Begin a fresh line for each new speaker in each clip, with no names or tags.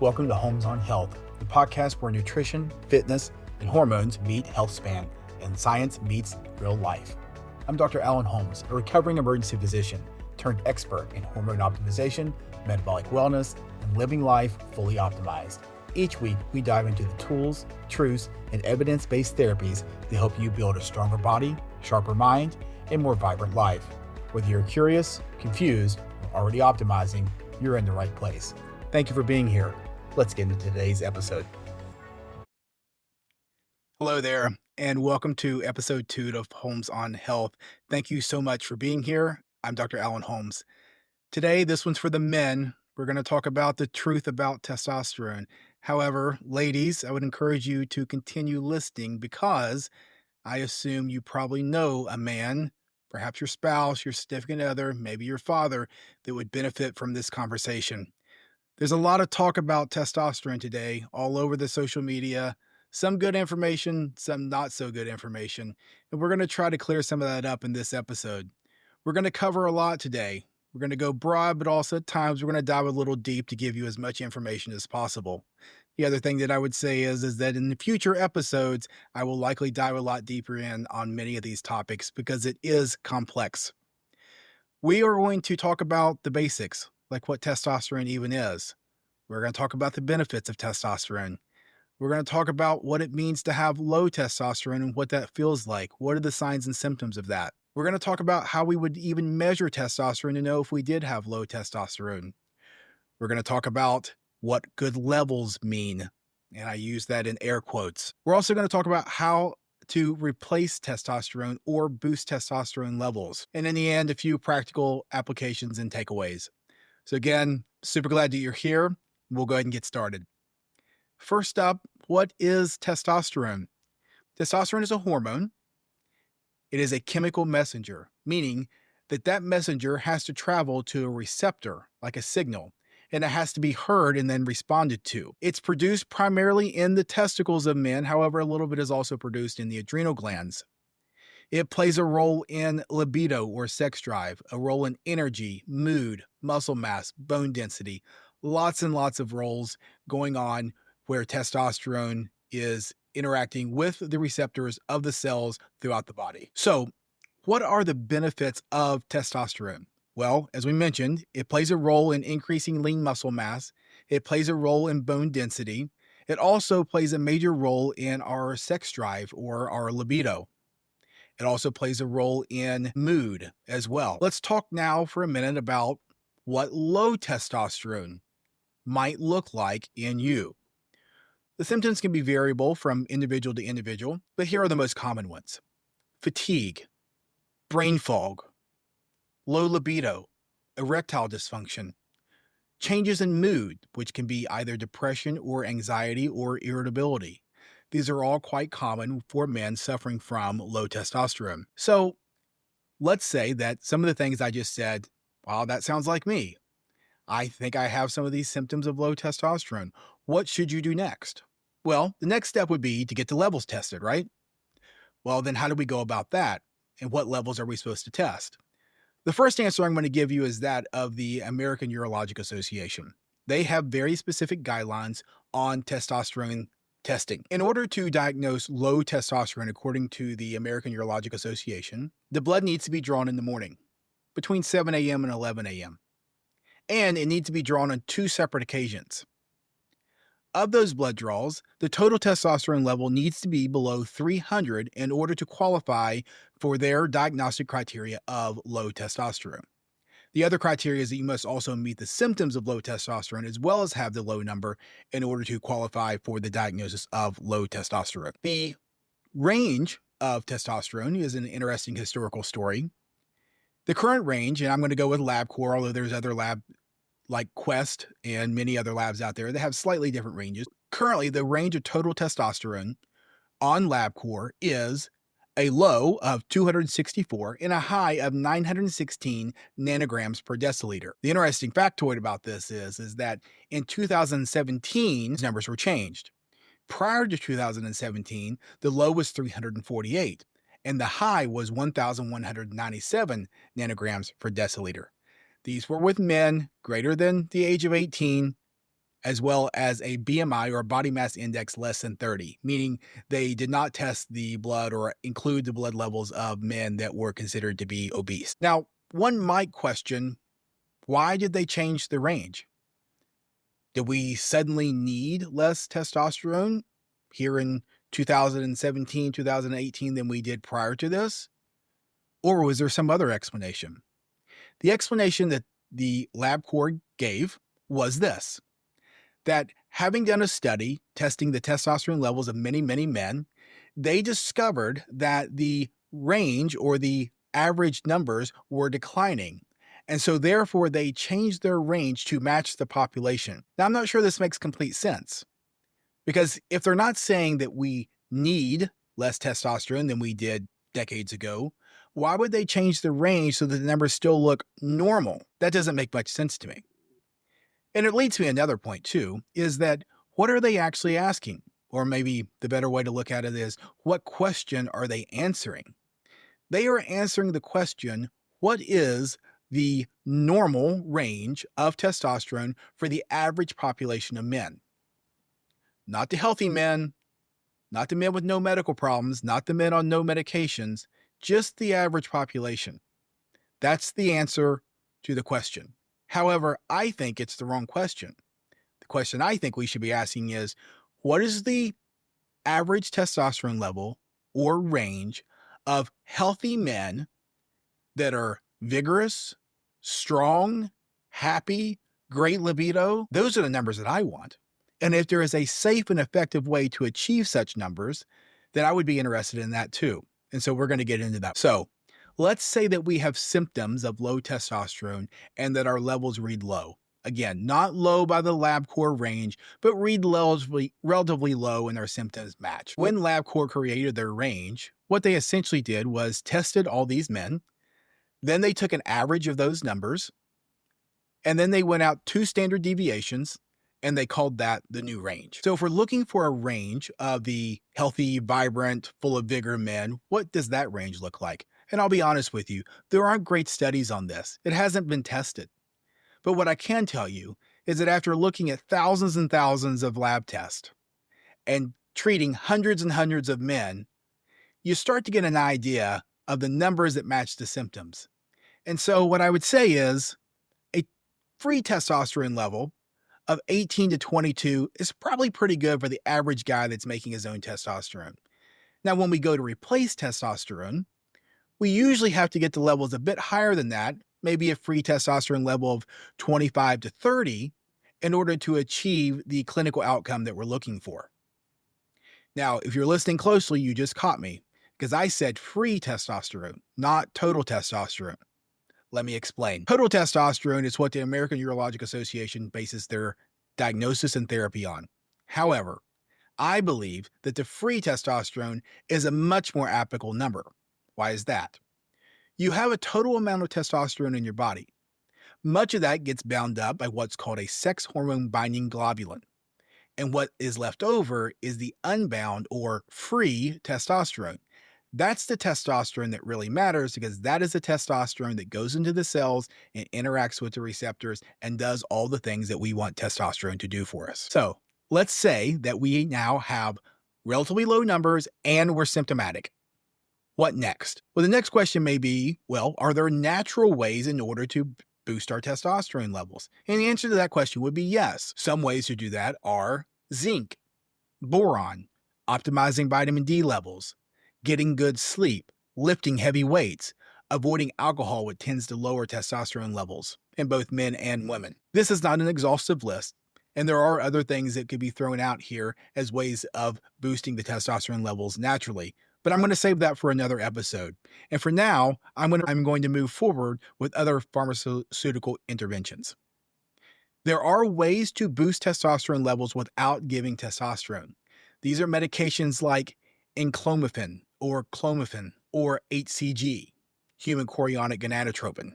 Welcome to Holmes on Health, the podcast where nutrition, fitness, and hormones meet health span, and science meets real life. I'm Dr. Alan Holmes, a recovering emergency physician turned expert in hormone optimization, metabolic wellness, and living life fully optimized. Each week, we dive into the tools, truths, and evidence-based therapies that help you build a stronger body, sharper mind, and more vibrant life. Whether you're curious, confused, or already optimizing, you're in the right place. Thank you for being here. Let's get into today's episode. Hello there, and welcome to episode 2 of Holmes on Health. Thank you so much for being here. I'm Dr. Alan Holmes. Today, this one's for the men. We're going to talk about the truth about testosterone. However, ladies, I would encourage you to continue listening because I assume you probably know a man, perhaps your spouse, your significant other, maybe your father, that would benefit from this conversation. There's a lot of talk about testosterone today all over the social media, some good information, some not so good information, and we're going to try to clear some of that up in this episode. We're going to cover a lot today. We're going to go broad, but also at times we're going to dive a little deep to give you as much information as possible. The other thing that I would say is that in the future episodes, I will likely dive a lot deeper in on many of these topics because it is complex. We are going to talk about the basics, like what testosterone even is. We're going to talk about the benefits of testosterone. We're going to talk about what it means to have low testosterone and what that feels like. What are the signs and symptoms of that? We're going to talk about how we would even measure testosterone to know if we did have low testosterone. We're going to talk about what good levels mean, and I use that in air quotes. We're also going to talk about how to replace testosterone or boost testosterone levels. And in the end, a few practical applications and takeaways. So again, super glad that you're here. We'll go ahead and get started. First up, what is testosterone? Testosterone is a hormone. It is a chemical messenger, meaning that messenger has to travel to a receptor, like a signal, and it has to be heard and then responded to. It's produced primarily in the testicles of men. However, a little bit is also produced in the adrenal glands. It plays a role in libido or sex drive, a role in energy, mood, muscle mass, bone density, lots and lots of roles going on where testosterone is interacting with the receptors of the cells throughout the body. So, what are the benefits of testosterone? Well, as we mentioned, it plays a role in increasing lean muscle mass. It plays a role in bone density. It also plays a major role in our sex drive or our libido. It also plays a role in mood as well. Let's talk now for a minute about what low testosterone might look like in you. The symptoms can be variable from individual to individual, but here are the most common ones: fatigue, brain fog, low libido, erectile dysfunction, changes in mood, which can be either depression or anxiety or irritability. These are all quite common for men suffering from low testosterone. So let's say that some of the things I just said, wow, that sounds like me. I think I have some of these symptoms of low testosterone. What should you do next? Well, the next step would be to get the levels tested, right? Well, then how do we go about that? And what levels are we supposed to test? The first answer I'm going to give you is that of the American Urologic Association. They have very specific guidelines on testosterone testing. In order to diagnose low testosterone according to the American Urologic Association, the blood needs to be drawn in the morning between 7 a.m. and 11 a.m. And it needs to be drawn on 2 separate occasions. Of those blood draws, the total testosterone level needs to be below 300 in order to qualify for their diagnostic criteria of low testosterone. The other criteria is that you must also meet the symptoms of low testosterone as well as have the low number in order to qualify for the diagnosis of low testosterone. The range of testosterone is an interesting historical story. The current range, and I'm going to go with LabCorp, although there's other lab like Quest and many other labs out there that have slightly different ranges. Currently, the range of total testosterone on LabCorp is a low of 264 and a high of 916 nanograms per deciliter. The interesting factoid about this is that in 2017, these numbers were changed. Prior to 2017, the low was 348 and the high was 1,197 nanograms per deciliter. These were with men greater than the age of 18 as well as a BMI or a body mass index less than 30, meaning they did not test the blood or include the blood levels of men that were considered to be obese. Now, one might question, why did they change the range? Did we suddenly need less testosterone here in 2017, 2018 than we did prior to this? Or was there some other explanation? The explanation that the LabCorp gave was this: that having done a study testing the testosterone levels of many, many men, they discovered that the range or the average numbers were declining. And so therefore they changed their range to match the population. Now, I'm not sure this makes complete sense, because if they're not saying that we need less testosterone than we did decades ago, why would they change the range so that the numbers still look normal? That doesn't make much sense to me. And it leads me to another point too, is that what are they actually asking? Or maybe the better way to look at it is, what question are they answering? They are answering the question, what is the normal range of testosterone for the average population of men? Not the healthy men, not the men with no medical problems, not the men on no medications, just the average population. That's the answer to the question. However, I think it's the wrong question. The question I think we should be asking is, what is the average testosterone level or range of healthy men that are vigorous, strong, happy, great libido? Those are the numbers that I want. And if there is a safe and effective way to achieve such numbers, then I would be interested in that too. And so we're going to get into that. So let's say that we have symptoms of low testosterone and that our levels read low. Again, not low by the LabCorp range, but read relatively low and our symptoms match. When LabCorp created their range, what they essentially did was tested all these men. Then they took an average of those numbers, and then they went out 2 standard deviations, and they called that the new range. So if we're looking for a range of the healthy, vibrant, full of vigor men, what does that range look like? And I'll be honest with you, there aren't great studies on this. It hasn't been tested. But what I can tell you is that after looking at thousands and thousands of lab tests and treating hundreds and hundreds of men, you start to get an idea of the numbers that match the symptoms. And so what I would say is a free testosterone level of 18 to 22 is probably pretty good for the average guy that's making his own testosterone. Now, when we go to replace testosterone, we usually have to get to levels a bit higher than that, maybe a free testosterone level of 25 to 30, in order to achieve the clinical outcome that we're looking for. Now, if you're listening closely, you just caught me, because I said free testosterone, not total testosterone. Let me explain. Total testosterone is what the American Urologic Association bases their diagnosis and therapy on. However, I believe that the free testosterone is a much more applicable number. Why is that? You have a total amount of testosterone in your body. Much of that gets bound up by what's called a sex hormone binding globulin. And what is left over is the unbound or free testosterone. That's the testosterone that really matters, because that is the testosterone that goes into the cells and interacts with the receptors and does all the things that we want testosterone to do for us. So let's say that we now have relatively low numbers and we're symptomatic. What next? Well, the next question may be, well, are there natural ways in order to boost our testosterone levels? And the answer to that question would be yes. Some ways to do that are zinc, boron, optimizing vitamin D levels, getting good sleep, lifting heavy weights, avoiding alcohol, which tends to lower testosterone levels in both men and women. This is not an exhaustive list, and there are other things that could be thrown out here as ways of boosting the testosterone levels naturally, but I'm going to save that for another episode. And for now, I'm going to move forward with other pharmaceutical interventions. There are ways to boost testosterone levels without giving testosterone. These are medications like enclomiphene or clomiphene or HCG, human chorionic gonadotropin.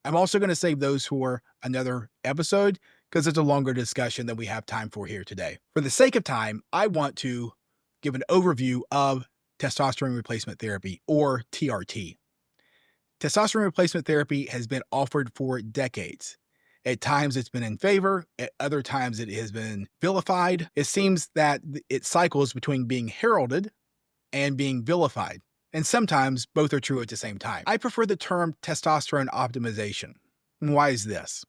I'm also going to save those for another episode because it's a longer discussion than we have time for here today. For the sake of time, I want to give an overview of testosterone replacement therapy, or TRT. Testosterone replacement therapy has been offered for decades. At times it's been in favor, at other times it has been vilified. It seems that it cycles between being heralded and being vilified. And sometimes both are true at the same time. I prefer the term testosterone optimization. And why is this?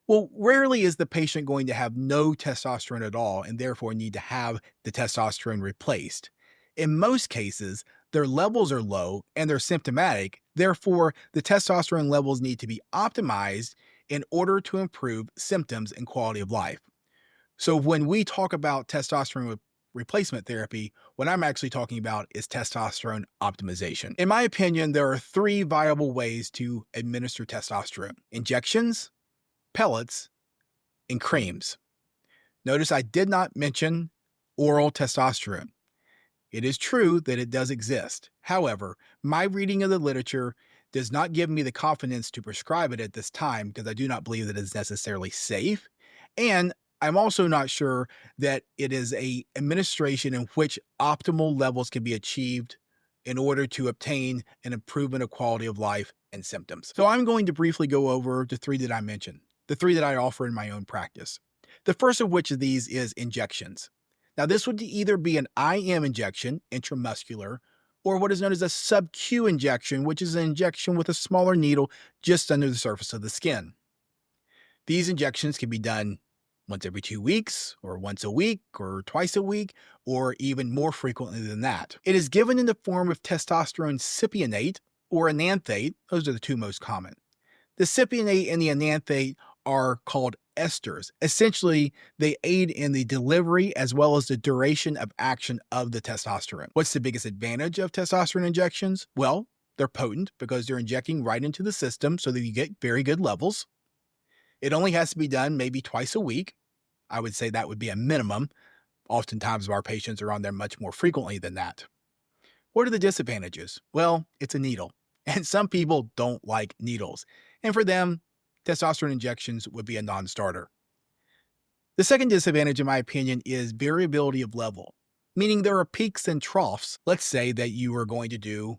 Well, rarely is the patient going to have no testosterone at all and therefore need to have the testosterone replaced. In most cases, their levels are low and they're symptomatic. Therefore, the testosterone levels need to be optimized in order to improve symptoms and quality of life. So, when we talk about testosterone replacement therapy, what I'm actually talking about is testosterone optimization. In my opinion, there are three viable ways to administer testosterone: injections, pellets, and creams. Notice I did not mention oral testosterone. It is true that it does exist. However, my reading of the literature does not give me the confidence to prescribe it at this time because I do not believe that it is necessarily safe. And I'm also not sure that it is a administration in which optimal levels can be achieved in order to obtain an improvement of quality of life and symptoms. So I'm going to briefly go over the three that I mentioned, the three that I offer in my own practice. The first of which of these is injections. Now, this would either be an IM injection, intramuscular, or what is known as a sub-Q injection, which is an injection with a smaller needle just under the surface of the skin. These injections can be done once every 2 weeks, or once a week, or twice a week, or even more frequently than that. It is given in the form of testosterone cypionate or enanthate. Those are the two most common. The cypionate and the enanthate are called esters. Essentially, they aid in the delivery as well as the duration of action of the testosterone. What's the biggest advantage of testosterone injections? Well, they're potent because they're injecting right into the system so that you get very good levels. It only has to be done maybe twice a week. I would say that would be a minimum. Oftentimes, our patients are on there much more frequently than that. What are the disadvantages? Well, it's a needle, and some people don't like needles. And for them, testosterone injections would be a non-starter. The second disadvantage, in my opinion, is variability of level, meaning there are peaks and troughs. Let's say that you are going to do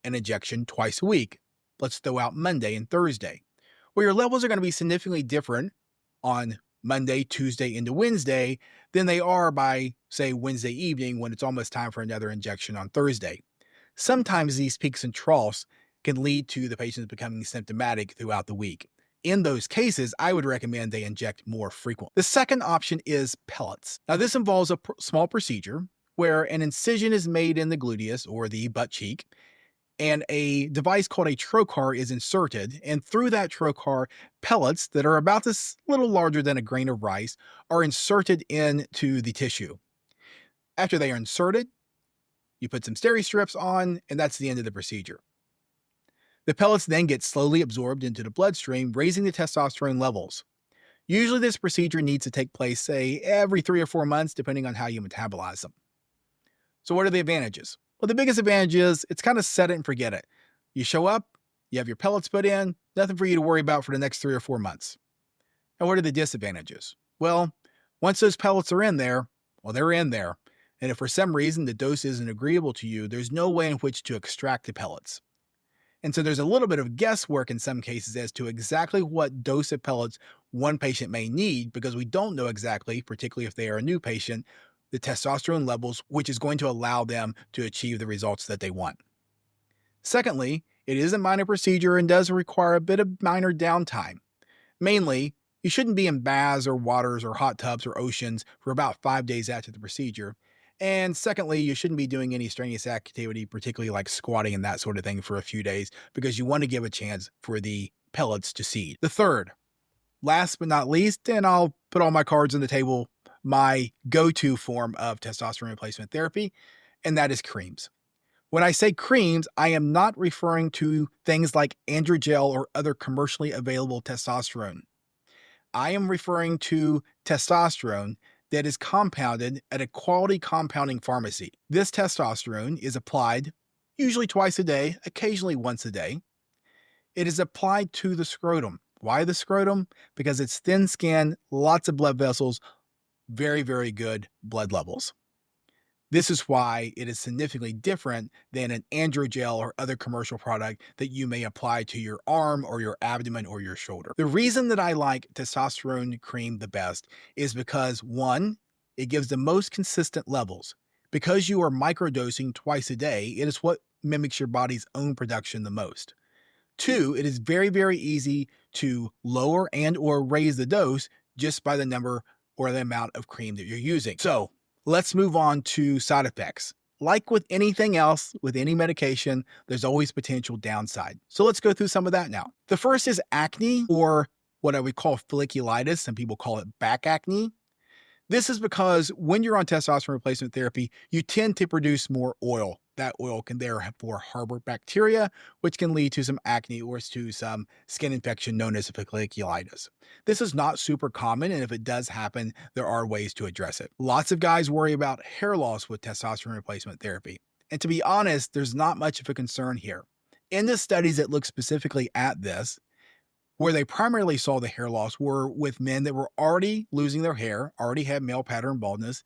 an injection twice a week. Let's throw out Monday and Thursday, where your levels are going to be significantly different on Monday, Tuesday, into Wednesday than they are by, say, Wednesday evening when it's almost time for another injection on Thursday. Sometimes these peaks and troughs can lead to the patients becoming symptomatic throughout the week. In those cases, I would recommend they inject more frequently. The second option is pellets. Now, this involves a small procedure where an incision is made in the gluteus or the butt cheek, and a device called a trocar is inserted, and through that trocar, pellets that are about this little larger than a grain of rice are inserted into the tissue. After they are inserted, you put some steri strips on, and that's the end of the procedure. The pellets then get slowly absorbed into the bloodstream, raising the testosterone levels. Usually this procedure needs to take place, say, every 3 or 4 months, depending on how you metabolize them. So what are the advantages? Well, the biggest advantage is it's kind of set it and forget it. You show up, you have your pellets put in, nothing for you to worry about for the next 3 or 4 months. And what are the disadvantages? Well, once those pellets are in there, well, they're in there. And if for some reason the dose isn't agreeable to you, there's no way in which to extract the pellets. And so there's a little bit of guesswork in some cases as to exactly what dose of pellets one patient may need because we don't know exactly, particularly if they are a new patient, the testosterone levels, which is going to allow them to achieve the results that they want. Secondly, it is a minor procedure and does require a bit of minor downtime. Mainly, you shouldn't be in baths or waters or hot tubs or oceans for about 5 days after the procedure. And secondly, you shouldn't be doing any strenuous activity, particularly like squatting and that sort of thing for a few days because you want to give a chance for the pellets to seed. The third, last but not least, and I'll put all my cards on the table, my go-to form of testosterone replacement therapy, and that is creams. When I say creams, I am not referring to things like androgel or other commercially available testosterone. I am referring to testosterone that is compounded at a quality compounding pharmacy. This testosterone is applied usually twice a day, occasionally once a day. It is applied to the scrotum. Why the scrotum? Because it's thin skin, lots of blood vessels, very, very good blood levels. This is why it is significantly different than an androgel or other commercial product that you may apply to your arm or your abdomen or your shoulder. The reason that I like testosterone cream the best is because one, it gives the most consistent levels. Because you are microdosing twice a day, it is what mimics your body's own production the most. Two, it is very, very easy to lower and or raise the dose just by the number or the amount of cream that you're using. So let's move on to side effects. Like with anything else, with any medication, there's always potential downside. So let's go through some of that now. The first is acne, or what I would call folliculitis. Some people call it back acne. This is because when you're on testosterone replacement therapy, you tend to produce more oil. That oil can therefore harbor bacteria, which can lead to some acne or to some skin infection known as folliculitis. This is not super common, and if it does happen, there are ways to address it. Lots of guys worry about hair loss with testosterone replacement therapy. And to be honest, there's not much of a concern here. In the studies that look specifically at this, where they primarily saw the hair loss were with men that were already losing their hair, already had male pattern baldness,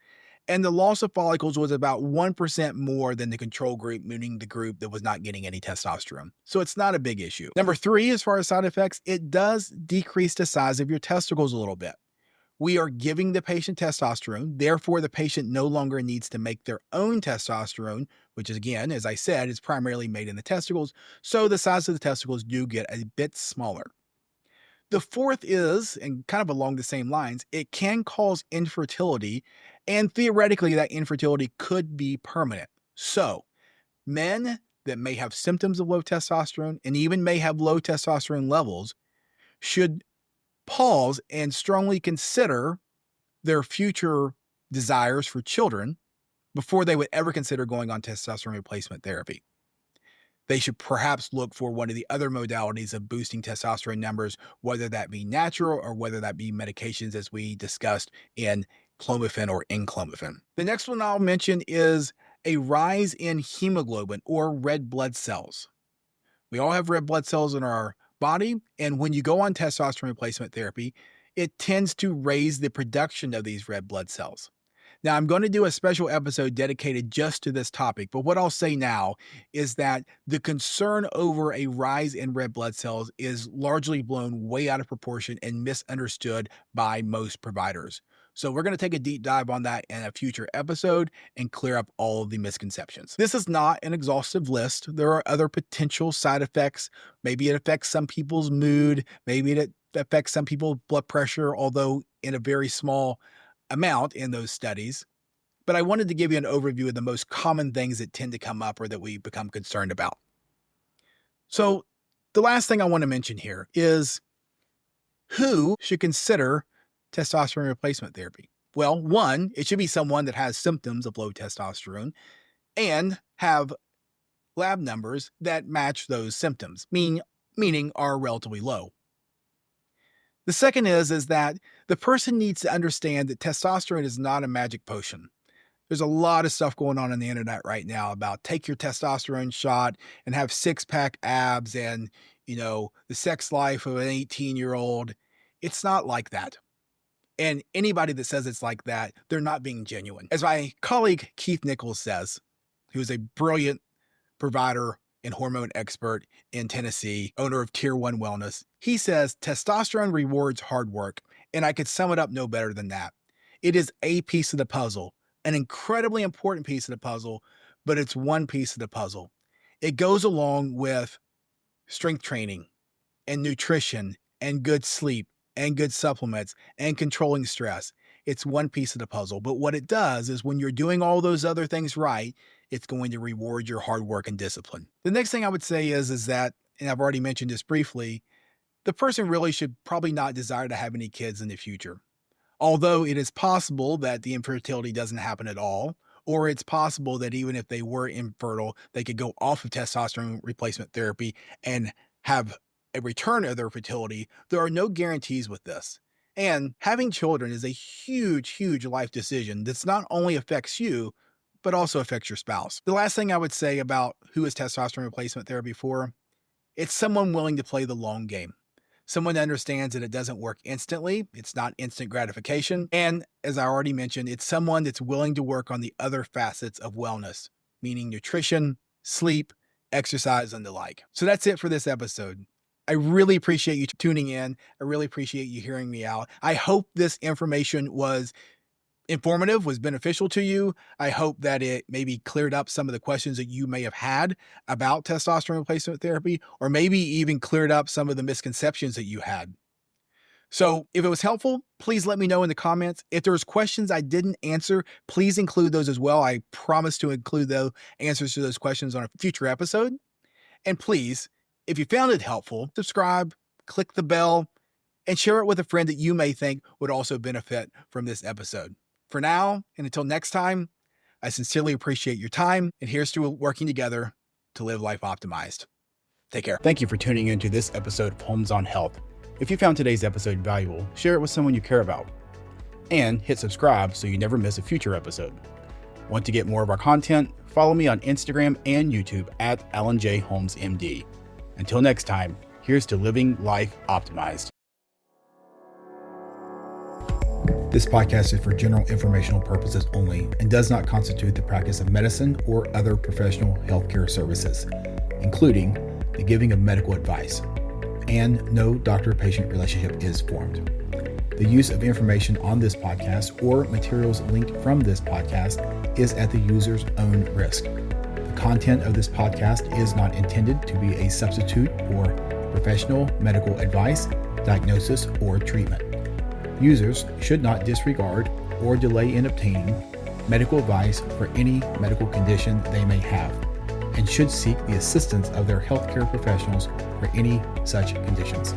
and the loss of follicles was about 1% more than the control group, meaning the group that was not getting any testosterone. So it's not a big issue. Number three, as far as side effects, it does decrease the size of your testicles a little bit. We are giving the patient testosterone, therefore, the patient no longer needs to make their own testosterone, which is, again, as I said, is primarily made in the testicles. So the size of the testicles do get a bit smaller. The fourth is, and kind of along the same lines, it can cause infertility, and theoretically, that infertility could be permanent. So, men that may have symptoms of low testosterone and even may have low testosterone levels should pause and strongly consider their future desires for children before they would ever consider going on testosterone replacement therapy. They should perhaps look for one of the other modalities of boosting testosterone numbers, whether that be natural or whether that be medications, as we discussed in clomiphene or enclomiphene. The next one I'll mention is a rise in hemoglobin or red blood cells. We all have red blood cells in our body, and when you go on testosterone replacement therapy, it tends to raise the production of these red blood cells. Now, I'm going to do a special episode dedicated just to this topic, but what I'll say now is that the concern over a rise in red blood cells is largely blown way out of proportion and misunderstood by most providers. So we're going to take a deep dive on that in a future episode and clear up all of the misconceptions. This is not an exhaustive list. There are other potential side effects. Maybe it affects some people's mood. Maybe it affects some people's blood pressure, although in a very small amount in those studies, but I wanted to give you an overview of the most common things that tend to come up or that we become concerned about. So the last thing I want to mention here is who should consider testosterone replacement therapy? Well, one, it should be someone that has symptoms of low testosterone and have lab numbers that match those symptoms, meaning are relatively low. The second is that the person needs to understand that testosterone is not a magic potion. There's a lot of stuff going on the internet right now about take your testosterone shot and have six-pack abs and, the sex life of an 18-year-old. It's not like that. And anybody that says it's like that, they're not being genuine. As my colleague Keith Nichols says, who is a brilliant provider and hormone expert in Tennessee, owner of Tier 1 Wellness. He says testosterone rewards hard work, and I could sum it up no better than that. It is a piece of the puzzle, an incredibly important piece of the puzzle, but it's one piece of the puzzle. It goes along with strength training and nutrition and good sleep and good supplements and controlling stress. It's one piece of the puzzle, but what it does is when you're doing all those other things right, it's going to reward your hard work and discipline. The next thing I would say is that, and I've already mentioned this briefly, the person really should probably not desire to have any kids in the future. Although it is possible that the infertility doesn't happen at all, or it's possible that even if they were infertile, they could go off of testosterone replacement therapy and have a return of their fertility. There are no guarantees with this. And having children is a huge, huge life decision that's not only affects you, but also affects your spouse. The last thing I would say about who is testosterone replacement therapy for, it's someone willing to play the long game. someone that understands that it doesn't work instantly. It's not instant gratification. And as I already mentioned, it's someone that's willing to work on the other facets of wellness, meaning nutrition, sleep, exercise, and the like. So that's it for this episode. I really appreciate you tuning in. I really appreciate you hearing me out. I hope this information was informative, was beneficial to you. I hope that it maybe cleared up some of the questions that you may have had about testosterone replacement therapy, or maybe even cleared up some of the misconceptions that you had. So if it was helpful, please let me know in the comments. If there's questions I didn't answer, please include those as well. I promise to include the answers to those questions on a future episode. And please, if you found it helpful, subscribe, click the bell, and share it with a friend that you may think would also benefit from this episode. For now, and until next time, I sincerely appreciate your time, and here's to working together to live life optimized. Take care. Thank you for tuning into this episode of Holmes on Health. If you found today's episode valuable, share it with someone you care about. And hit subscribe so you never miss a future episode. Want to get more of our content? Follow me on Instagram and YouTube at Alan J. Holmes MD. Until next time, here's to living life optimized. This podcast is for general informational purposes only and does not constitute the practice of medicine or other professional healthcare services, including the giving of medical advice, and no doctor-patient relationship is formed. The use of information on this podcast or materials linked from this podcast is at the user's own risk. The content of this podcast is not intended to be a substitute for professional medical advice, diagnosis, or treatment. Users should not disregard or delay in obtaining medical advice for any medical condition they may have, and should seek the assistance of their healthcare professionals for any such conditions.